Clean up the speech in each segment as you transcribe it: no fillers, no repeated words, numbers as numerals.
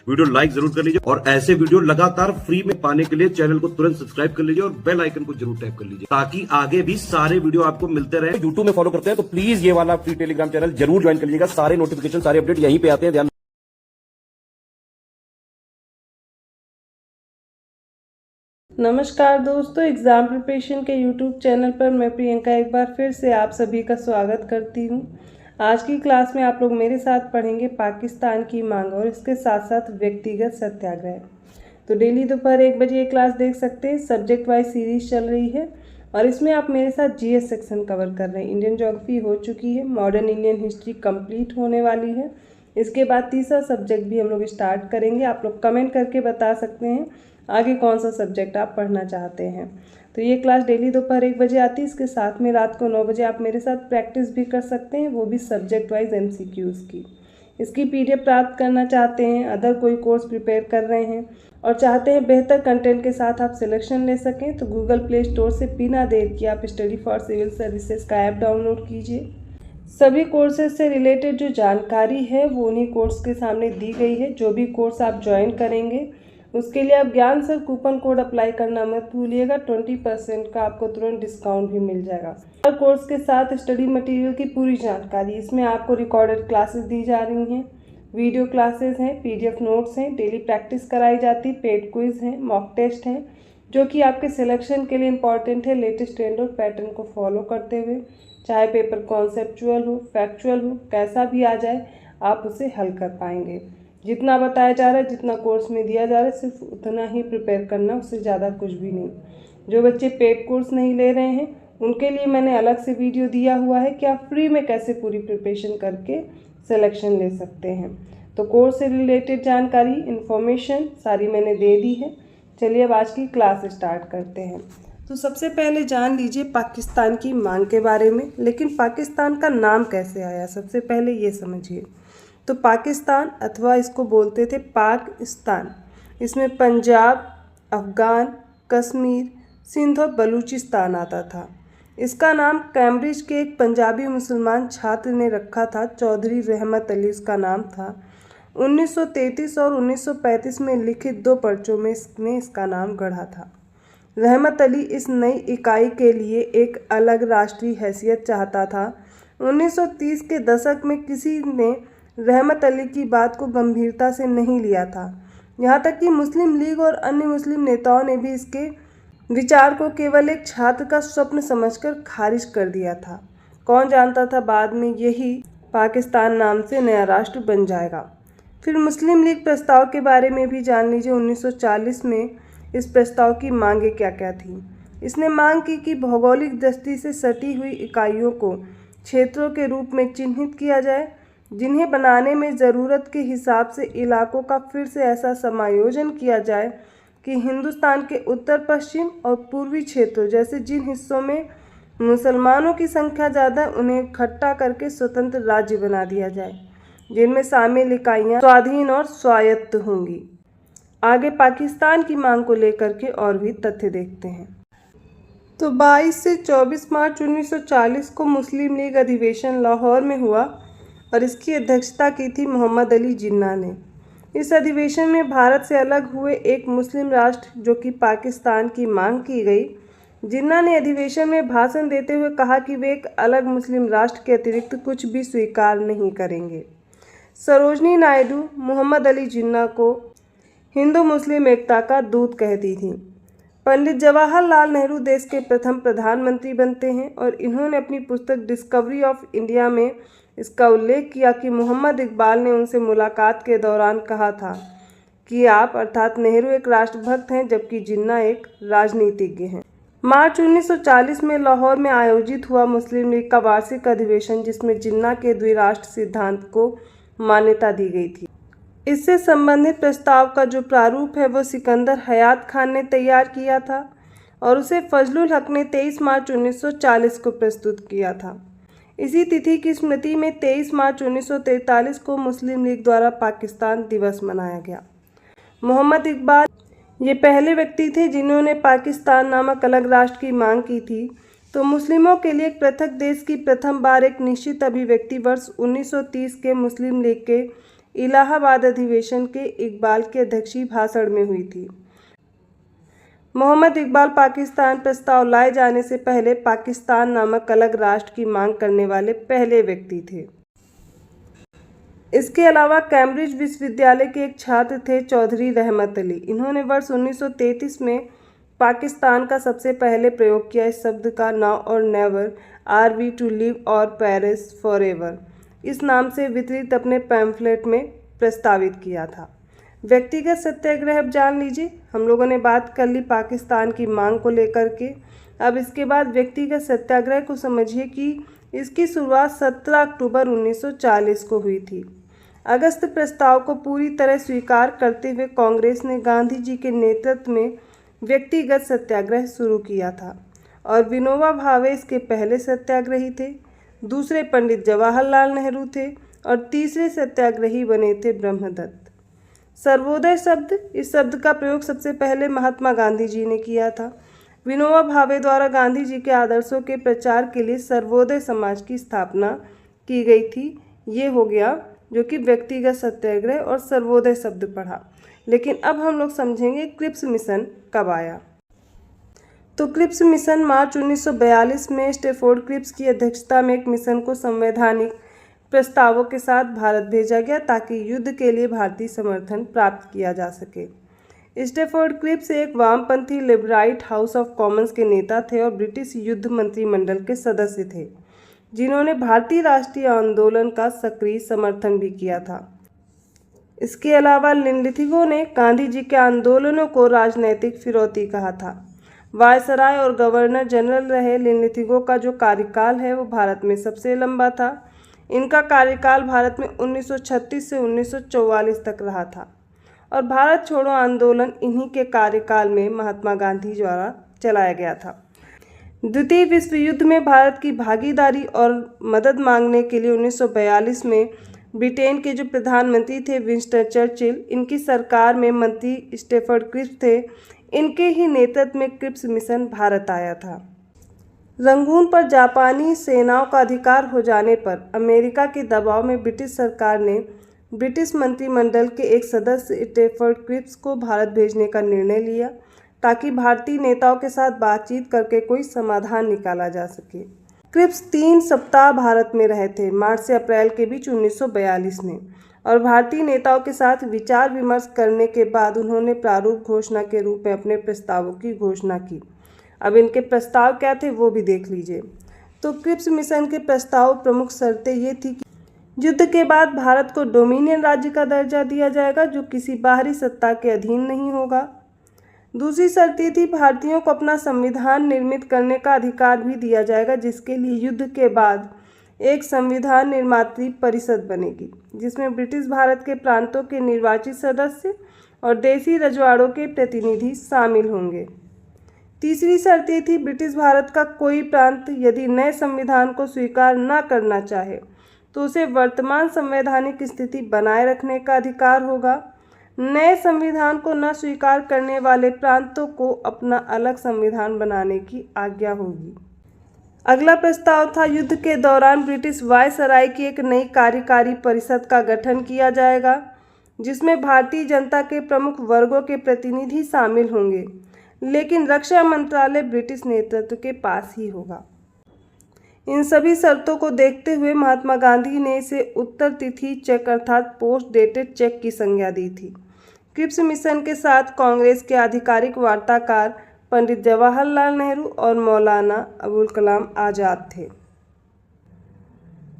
Video like जरूर कर लीजिए और ऐसे वीडियो लगातार फ्री में पाने के लिए चैनल को तुरंत सब्सक्राइब कर लीजिए और बेल आइकन को जरूर टैप कर लीजिए ताकि आगे भी सारे वीडियो आपको मिलते रहे। यूट्यूब में फॉलो करते हैं तो प्लीज ये वाला फ्री टेलीग्राम चैनल जरूर ज्वाइन कर लीजिएगा। सारे नोटिफिकेशन सारे अपडेट यहीं पे आते हैं। ध्यान नमस्कार दोस्तों, एग्ज़ाम प्रिपरेशन के यूट्यूब चैनल पर मैं प्रियंका एक बार फिर से आप सभी का स्वागत करती हूं। आज की क्लास में आप लोग मेरे साथ पढ़ेंगे पाकिस्तान की मांग और इसके साथ साथ व्यक्तिगत सत्याग्रह। तो डेली दोपहर 1 बजे ये क्लास देख सकते हैं। सब्जेक्ट वाइज सीरीज चल रही है और इसमें आप मेरे साथ जीएस सेक्शन कवर कर रहे हैं। इंडियन ज्योग्राफी हो चुकी है, मॉडर्न इंडियन हिस्ट्री कंप्लीट होने वाली है। इसके बाद तीसरा सब्जेक्ट भी हम लोग स्टार्ट करेंगे। आप लोग कमेंट करके बता सकते हैं आगे कौन सा सब्जेक्ट आप पढ़ना चाहते हैं। तो ये क्लास डेली दोपहर 1 बजे आती है। इसके साथ में रात को 9 बजे आप मेरे साथ प्रैक्टिस भी कर सकते हैं, वो भी सब्जेक्ट वाइज एमसीक्यूज़ की। इसकी पीडीएफ प्राप्त करना चाहते हैं, अदर कोई कोर्स प्रिपेयर कर रहे हैं और चाहते हैं बेहतर कंटेंट के साथ आप सिलेक्शन ले सकें, तो गूगल प्ले स्टोर से बिना देर किए आप स्टडी फॉर सिविल सर्विसेज का ऐप डाउनलोड कीजिए। सभी कोर्सेज से रिलेटेड जो जानकारी है वो उन्हीं कोर्स के सामने दी गई है। जो भी कोर्स आप ज्वाइन करेंगे उसके लिए आप ज्ञान सर कूपन कोड अप्लाई करना मत भूलिएगा। 20% का आपको तुरंत डिस्काउंट भी मिल जाएगा। हर कोर्स के साथ स्टडी मटेरियल की पूरी जानकारी, इसमें आपको रिकॉर्डेड क्लासेस दी जा रही हैं, वीडियो क्लासेस हैं, पीडीएफ नोट्स हैं, डेली प्रैक्टिस कराई जाती, पेड क्विज हैं, मॉक टेस्ट हैं जो कि आपके सिलेक्शन के लिए इंपॉर्टेंट है। लेटेस्ट ट्रेंड और पैटर्न को फॉलो करते हुए, चाहे पेपर कॉन्सेप्चुअल हो, फैक्चुअल हो, कैसा भी आ जाए आप उसे हल कर पाएंगे। जितना बताया जा रहा है, जितना कोर्स में दिया जा रहा है, सिर्फ उतना ही प्रिपेयर करना, उससे ज़्यादा कुछ भी नहीं। जो बच्चे पेड कोर्स नहीं ले रहे हैं उनके लिए मैंने अलग से वीडियो दिया हुआ है कि आप फ्री में कैसे पूरी प्रिपरेशन करके सिलेक्शन ले सकते हैं। तो कोर्स से रिलेटेड जानकारी, इन्फॉर्मेशन सारी मैंने दे दी है। चलिए अब आज की क्लास स्टार्ट करते हैं। तो सबसे पहले जान लीजिए पाकिस्तान की मांग के बारे में। लेकिन पाकिस्तान का नाम कैसे आया, सबसे पहले ये समझिए। तो पाकिस्तान अथवा इसको बोलते थे पाकिस्तान, इसमें पंजाब, अफ़गान, कश्मीर, सिंध और बलूचिस्तान आता था। इसका नाम कैम्ब्रिज के एक पंजाबी मुसलमान छात्र ने रखा था। चौधरी रहमत अली उसका नाम था। 1933 और 1935 में लिखित 2 पर्चों में इसने इसका नाम गढ़ा था। रहमत अली इस नई इकाई के लिए एक अलग राष्ट्रीय हैसियत चाहता था। 1930 के दशक में किसी ने रहमत अली की बात को गंभीरता से नहीं लिया था। यहाँ तक कि मुस्लिम लीग और अन्य मुस्लिम नेताओं ने भी इसके विचार को केवल एक छात्र का स्वप्न समझकर खारिज कर दिया था। कौन जानता था बाद में यही पाकिस्तान नाम से नया राष्ट्र बन जाएगा। फिर मुस्लिम लीग प्रस्ताव के बारे में भी जान लीजिए। 1940 में इस प्रस्ताव की मांगें क्या क्या थी। इसने मांग की कि भौगोलिक दृष्टि से सटी हुई इकाइयों को क्षेत्रों के रूप में चिन्हित किया जाए, जिन्हें बनाने में ज़रूरत के हिसाब से इलाकों का फिर से ऐसा समायोजन किया जाए कि हिंदुस्तान के उत्तर पश्चिम और पूर्वी क्षेत्रों जैसे जिन हिस्सों में मुसलमानों की संख्या ज़्यादा, उन्हें इकट्ठा करके स्वतंत्र राज्य बना दिया जाए, जिनमें शामिल इकाइयाँ स्वाधीन और स्वायत्त होंगी। आगे पाकिस्तान की मांग को लेकर के और भी तथ्य देखते हैं। तो 22 से 24 मार्च 1940 को मुस्लिम लीग अधिवेशन लाहौर में हुआ और इसकी अध्यक्षता की थी मोहम्मद अली जिन्ना ने। इस अधिवेशन में भारत से अलग हुए एक मुस्लिम राष्ट्र जो कि पाकिस्तान की मांग की गई। जिन्ना ने अधिवेशन में भाषण देते हुए कहा कि वे एक अलग मुस्लिम राष्ट्र के अतिरिक्त कुछ भी स्वीकार नहीं करेंगे। सरोजनी नायडू मोहम्मद अली जिन्ना को हिंदू मुस्लिम एकता का दूत कहती थी। पंडित जवाहरलाल नेहरू देश के प्रथम प्रधानमंत्री बनते हैं और इन्होंने अपनी पुस्तक डिस्कवरी ऑफ इंडिया में इसका उल्लेख किया कि मोहम्मद इकबाल ने उनसे मुलाकात के दौरान कहा था कि आप अर्थात नेहरू एक राष्ट्रभक्त हैं जबकि जिन्ना एक राजनीतिज्ञ हैं। मार्च 1940 में लाहौर में आयोजित हुआ मुस्लिम लीग का वार्षिक अधिवेशन, जिसमें जिन्ना के द्विराष्ट्र सिद्धांत को मान्यता दी गई थी। इससे संबंधित प्रस्ताव का जो प्रारूप है वो सिकंदर हयात खान ने तैयार किया था और उसे फजलुल हक ने 23 मार्च 1940 को प्रस्तुत किया था। इसी तिथि की स्मृति में 23 मार्च 1943 को मुस्लिम लीग द्वारा पाकिस्तान दिवस मनाया गया। मोहम्मद इकबाल ये पहले व्यक्ति थे जिन्होंने पाकिस्तान नामक अलग राष्ट्र की मांग की थी। तो मुस्लिमों के लिए एक पृथक देश की प्रथम बार एक निश्चित अभिव्यक्ति वर्ष 1930 के मुस्लिम लीग के इलाहाबाद अधिवेशन के इकबाल के अध्यक्षीय भाषण में हुई थी। मोहम्मद इकबाल पाकिस्तान प्रस्ताव लाए जाने से पहले पाकिस्तान नामक अलग राष्ट्र की मांग करने वाले पहले व्यक्ति थे। इसके अलावा कैम्ब्रिज विश्वविद्यालय के एक छात्र थे चौधरी रहमत अली। इन्होंने वर्ष 1933 में पाकिस्तान का सबसे पहले प्रयोग किया। इस शब्द का now or never, are we to live or Paris forever इस नाम से वितरित अपने पैम्फलेट में प्रस्तावित किया था। व्यक्तिगत सत्याग्रह अब जान लीजिए। हम लोगों ने बात कर ली पाकिस्तान की मांग को लेकर के। अब इसके बाद व्यक्तिगत सत्याग्रह को समझिए कि इसकी शुरुआत 17 अक्टूबर 1940 को हुई थी। अगस्त प्रस्ताव को पूरी तरह स्वीकार करते हुए कांग्रेस ने गांधी जी के नेतृत्व में व्यक्तिगत सत्याग्रह शुरू किया था और विनोबा भावे इसके पहले सत्याग्रही थे। दूसरे पंडित जवाहरलाल नेहरू थे और तीसरे सत्याग्रही बने थे ब्रह्मदत्त। सर्वोदय शब्द, इस शब्द का प्रयोग सबसे पहले महात्मा गांधी जी ने किया था। विनोबा भावे द्वारा गांधी जी के आदर्शों के प्रचार के लिए सर्वोदय समाज की स्थापना की गई थी। ये हो गया जो कि व्यक्तिगत सत्याग्रह और सर्वोदय शब्द पढ़ा। लेकिन अब हम लोग समझेंगे क्रिप्स मिशन कब आया। तो क्रिप्स मिशन मार्च 1942 में स्टैफोर्ड क्रिप्स की अध्यक्षता में एक मिशन को संवैधानिक प्रस्तावों के साथ भारत भेजा गया ताकि युद्ध के लिए भारतीय समर्थन प्राप्त किया जा सके। स्टैफोर्ड क्रिप्स एक वामपंथी लिबराइट हाउस ऑफ कॉमन्स के नेता थे और ब्रिटिश युद्ध मंत्रिमंडल के सदस्य थे, जिन्होंने भारतीय राष्ट्रीय आंदोलन का सक्रिय समर्थन भी किया था। इसके अलावा लिनलिथिगो ने गांधी जी के आंदोलनों को राजनैतिक फिरौती कहा था। वायसराय और गवर्नर जनरल रहे लिनलिथिगो का जो कार्यकाल है वो भारत में सबसे लंबा था। इनका कार्यकाल भारत में 1936 से 1944 तक रहा था और भारत छोड़ो आंदोलन इन्हीं के कार्यकाल में महात्मा गांधी द्वारा चलाया गया था। द्वितीय विश्व युद्ध में भारत की भागीदारी और मदद मांगने के लिए 1942 में ब्रिटेन के जो प्रधानमंत्री थे विंस्टन चर्चिल, इनकी सरकार में मंत्री स्टैफोर्ड क्रिप्स थे। इनके ही नेतृत्व में क्रिप्स मिशन भारत आया था। रंगून पर जापानी सेनाओं का अधिकार हो जाने पर अमेरिका के दबाव में ब्रिटिश सरकार ने ब्रिटिश मंत्रिमंडल के एक सदस्य स्टैफोर्ड क्रिप्स को भारत भेजने का निर्णय लिया ताकि भारतीय नेताओं के साथ बातचीत करके कोई समाधान निकाला जा सके। क्रिप्स 3 सप्ताह भारत में रहे थे, मार्च से अप्रैल के बीच 1942 में, और भारतीय नेताओं के साथ विचार विमर्श करने के बाद उन्होंने प्रारूप घोषणा के रूप में अपने प्रस्तावों की घोषणा की। अब इनके प्रस्ताव क्या थे वो भी देख लीजिए। तो क्रिप्स मिशन के प्रस्ताव प्रमुख शर्तें ये थी कि युद्ध के बाद भारत को डोमिनियन राज्य का दर्जा दिया जाएगा जो किसी बाहरी सत्ता के अधीन नहीं होगा। दूसरी शर्त ये थी भारतीयों को अपना संविधान निर्मित करने का अधिकार भी दिया जाएगा, जिसके लिए युद्ध के बाद एक संविधान निर्मात्री परिषद बनेगी जिसमें ब्रिटिश भारत के प्रांतों के निर्वाचित सदस्य और देसी रजवाड़ों के प्रतिनिधि शामिल होंगे। तीसरी शर्त ये थी ब्रिटिश भारत का कोई प्रांत यदि नए संविधान को स्वीकार न करना चाहे तो उसे वर्तमान संवैधानिक स्थिति बनाए रखने का अधिकार होगा। नए संविधान को न स्वीकार करने वाले प्रांतों को अपना अलग संविधान बनाने की आज्ञा होगी। अगला प्रस्ताव था युद्ध के दौरान ब्रिटिश वायसराय की एक नई कार्यकारी परिषद का गठन किया जाएगा जिसमें भारतीय जनता के प्रमुख वर्गों के प्रतिनिधि शामिल होंगे, लेकिन रक्षा मंत्रालय ब्रिटिश नेतृत्व के पास ही होगा। इन सभी शर्तों को देखते हुए महात्मा गांधी ने इसे उत्तर तिथि चेक अर्थात पोस्ट डेटेड चेक की संज्ञा दी थी। क्रिप्स मिशन के साथ कांग्रेस के आधिकारिक वार्ताकार पंडित जवाहरलाल नेहरू और मौलाना अबुल कलाम आज़ाद थे।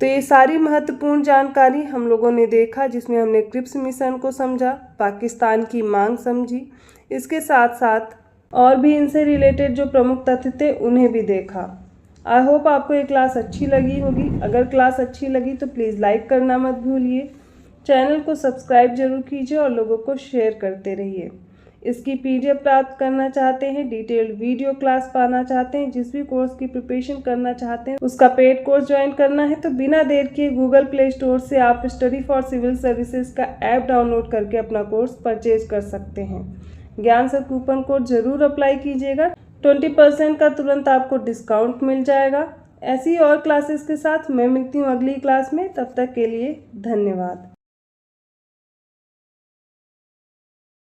तो ये सारी महत्वपूर्ण जानकारी हम लोगों ने देखा जिसमें हमने क्रिप्स मिशन को समझा, पाकिस्तान की मांग समझी, इसके साथ साथ और भी इनसे रिलेटेड जो प्रमुख तथ्य थे उन्हें भी देखा। आई होप आपको ये क्लास अच्छी लगी होगी। अगर क्लास अच्छी लगी तो प्लीज़ लाइक करना मत भूलिए, चैनल को सब्सक्राइब जरूर कीजिए और लोगों को शेयर करते रहिए। इसकी PDF प्राप्त करना चाहते हैं, डिटेल्ड वीडियो क्लास पाना चाहते हैं, जिस भी कोर्स की प्रिपरेशन करना चाहते हैं उसका पेड कोर्स ज्वाइन करना है तो बिना देर किए गूगल प्ले स्टोर से आप स्टडी फॉर सिविल सर्विसेज का ऐप डाउनलोड करके अपना कोर्स परचेज कर सकते हैं। ज्ञान सर कूपन कोड जरूर अप्लाई कीजिएगा, 20% का तुरंत आपको डिस्काउंट मिल जाएगा। ऐसी और क्लासेस के साथ मैं मिलती हूँ अगली क्लास में, तब तक के लिए धन्यवाद।